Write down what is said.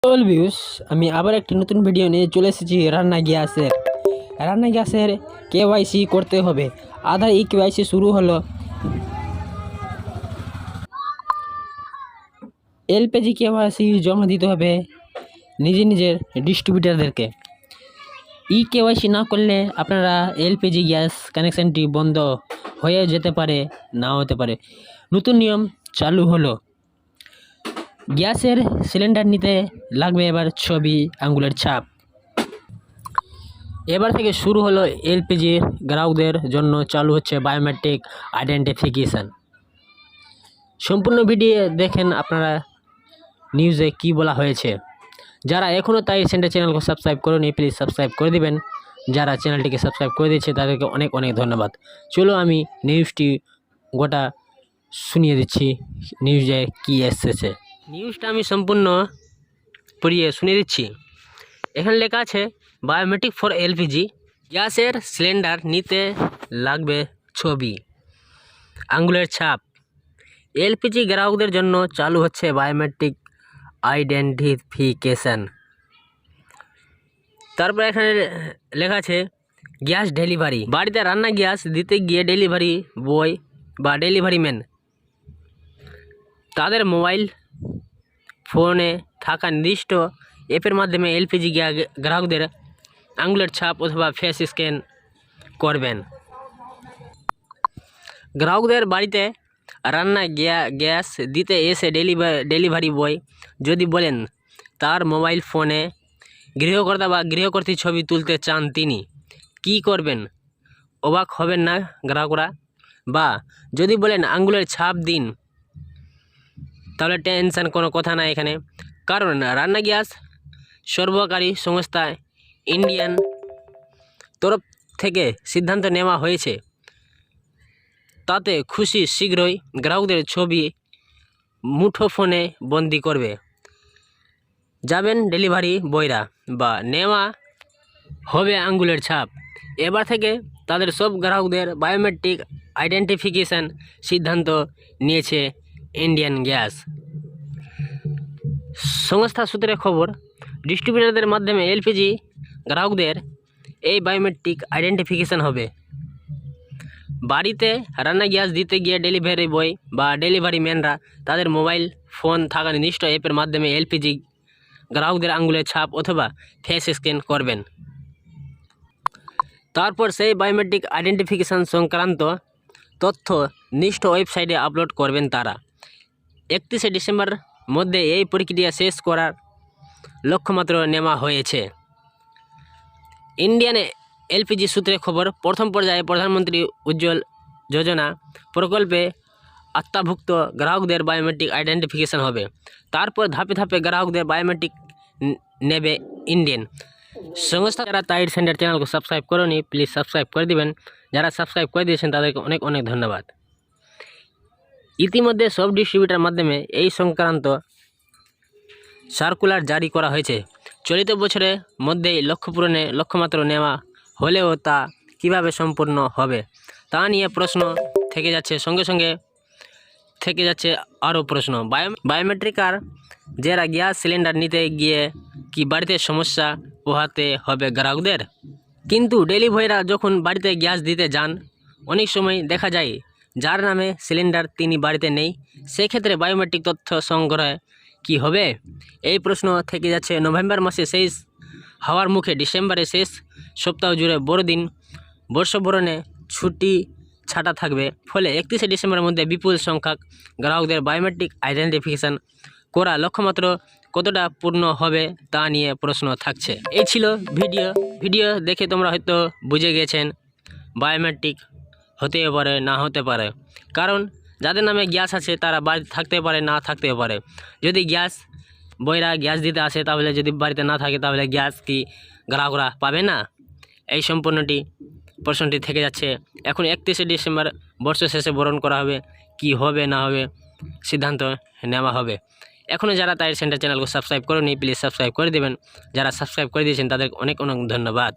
All views আমি আবার একটি নতুন ভিডিও নিয়ে চলে এসেছি। রান্না গ্যাসের কেওয়াইসি করতে হবে। আধার ই কেওয়াইসি শুরু হলো। এলপিজি কেওয়াইসি জমা দিতে হবে নিজের ডিস্ট্রিবিউটারদেরকে। ই কেওয়াইসি না করলে আপনারা এলপিজি গ্যাস কানেকশানটি বন্ধ হয়ে যেতে পারে, নাও হতে পারে। নতুন নিয়ম চালু হলো। গ্যাসের সিলিন্ডার নিতে লাগবে এবার ছবি, আঙ্গুলের ছাপ। এবার থেকে শুরু হলো এলপিজির গ্রাহকদের জন্য চালু হচ্ছে বায়োমেট্রিক আইডেন্টিফিকেশান। সম্পূর্ণ ভিডিও দেখেন আপনারা নিউজে কি বলা হয়েছে। যারা এখনও তাই সেন্টার চ্যানেলকে সাবস্ক্রাইব করেনি, প্লিজ সাবস্ক্রাইব করে দিবেন। যারা চ্যানেলটিকে সাবস্ক্রাইব করে দিয়েছে তাদেরকে অনেক অনেক ধন্যবাদ। চলো আমি নিউজটি গোটা শুনিয়ে দিচ্ছি, নিউজে কি এসেছে। নিউজটা আমি সম্পূর্ণ পড়িয়ে শুনিয়ে দিচ্ছি। এখানে লেখা আছে বায়োমেট্রিক ফর এলপিজি, গ্যাসের সিলিন্ডার নিতে লাগবে ছবি, আঙ্গুলের ছাপ। এলপিজি গ্রাহকদের জন্য চালু হচ্ছে বায়োমেট্রিক আইডেন্টিফিকেশান। তারপর এখানে লেখা আছে গ্যাস ডেলিভারি, বাড়িতে রান্না গ্যাস দিতে গিয়ে ডেলিভারি বয় বা ডেলিভারি ম্যান তাদের মোবাইল ফোনে থাকা নির্দিষ্ট অ্যাপের মাধ্যমে এলপিজি গ্রাহকদের আঙুলের ছাপ অথবা ফেস স্ক্যান করবেন। গ্রাহকদের বাড়িতে রান্না গ্যাস দিতে এসে ডেলিভারি বয় যদি বলেন তার মোবাইল ফোনে গৃহকর্তা বা গৃহকর্ত্রীর ছবি তুলতে চান, তিনি কি করবেন? অবাক হবেন না গ্রাহকরা। বা যদি বলেন আঙ্গুলের ছাপ দিন, তাহলে টেনশন কোনো কথা না এখানে, কারণ রান্না গ্যাস সরবরাহকারী সংস্থা ইন্ডিয়ান তরফ থেকে সিদ্ধান্ত নেওয়া হয়েছে। তাতে খুশি, শীঘ্রই গ্রাহকদের ছবি মুঠোফোনে বন্দি করবে যাবেন ডেলিভারি বয়রা বা নেওয়া হবে আঙ্গুলের ছাপ। এবার থেকে তাদের সব গ্রাহকদের বায়োমেট্রিক আইডেন্টিফিকেশান সিদ্ধান্ত নিয়েছে ইন্ডিয়ান গ্যাস সংস্থা সূত্রে খবর। ডিস্ট্রিবিউটারদের মাধ্যমে এলপিজি গ্রাহকদের এই বায়োমেট্রিক আইডেন্টিফিকেশান হবে। বাড়িতে রান্না গ্যাস দিতে গিয়ে ডেলিভারি বয় বা ডেলিভারি ম্যানরা তাদের মোবাইল ফোন থাকা নির্দিষ্ট অ্যাপের মাধ্যমে এলপিজি গ্রাহকদের আঙ্গুলের ছাপ অথবা ফেস স্ক্যান করবেন। তারপর সেই বায়োমেট্রিক আইডেন্টিফিকেশান সংক্রান্ত তথ্য নির্দিষ্ট ওয়েবসাইটে আপলোড করবেন তারা। 31শে ডিসেম্বর মধ্যে এই প্রক্রিয়া শেষ করার লক্ষ্যমাত্রা নেওয়া হয়েছে। ইন্ডিয়ান এলপিজি সূত্রে খবর, প্রথম পর্যায়ে প্রধানমন্ত্রী উজ্জ্বল যোজনা প্রকল্পে আওতাভুক্ত গ্রাহকদের বায়োমেট্রিক আইডেন্টিফিকেশান হবে। তারপর ধাপে ধাপে গ্রাহকদের বায়োমেট্রিক নেবে ইন্ডিয়ান সংস্থা। যারা তাই সেন্টার চ্যানেলকে সাবস্ক্রাইব করেনি, প্লিজ সাবস্ক্রাইব করে দিবেন। যারা সাবস্ক্রাইব করে দিয়েছেন তাদেরকে অনেক অনেক ধন্যবাদ। ইতিমধ্যে সব ডিস্ট্রিবিউটার মাধ্যমে এই সংক্রান্ত সার্কুলার জারি করা হয়েছে। চলিত বছরের মধ্যেই লক্ষ্যমাত্রা নেওয়া হলেও তা কিভাবে সম্পূর্ণ হবে তা নিয়ে প্রশ্ন থেকে যাচ্ছে। সঙ্গে সঙ্গে থেকে যাচ্ছে আরও প্রশ্ন, বায়োমেট্রিক আর যারা গ্যাস সিলিন্ডার নিতে গিয়ে কি বাড়িতে সমস্যা পোহাতে হবে গ্রাহকদের? কিন্তু ডেলিভারিরা যখন বাড়িতে গ্যাস দিতে যান, অনেক সময় দেখা যায় যার নামে সিলিন্ডার তিনি বাড়িতে নেই। সেক্ষেত্রে বায়োমেট্রিক তথ্য সংগ্রহে কি হবে? এই প্রশ্ন থেকে যাচ্ছে। নভেম্বর মাসে শেষ হওয়ার মুখে ডিসেম্বরের শেষ সপ্তাহ জুড়ে বড়দিন, বর্ষবরণে ছুটি ছাটা থাকবে। ফলে 31শে ডিসেম্বরের মধ্যে বিপুল সংখ্যক গ্রাহকদের বায়োমেট্রিক আইডেন্টিফিকেশান করা লক্ষ্যমাত্রা কতটা পূর্ণ হবে তা নিয়ে প্রশ্ন থাকছে। এই ছিল ভিডিও দেখে তোমরা হয়তো বুঝে গেছেন বায়োমেট্রিক হতেও পারে, না হতে পারে। কারণ যাদের নামে গ্যাস আছে তারা বাড়িতে থাকতে পারে, না থাকতেও পারে। যদি গ্যাস বয়রা গ্যাস দিতে আসে, তাহলে যদি বাড়িতে না থাকে তাহলে গ্যাস কি গ্রাহকরা পাবে না? এই সম্পূর্ণটি প্রশ্নটি থেকে যাচ্ছে। এখন 31শে ডিসেম্বর বর্ষ শেষে বরণ করা হবে, কি হবে না হবে সিদ্ধান্ত নেওয়া হবে। এখনও যারা তাই সেন্টার চ্যানেলকে সাবস্ক্রাইব করেনি, প্লিজ সাবস্ক্রাইব করে দেবেন। যারা সাবস্ক্রাইব করে দিয়েছেন তাদের অনেক অনেক ধন্যবাদ।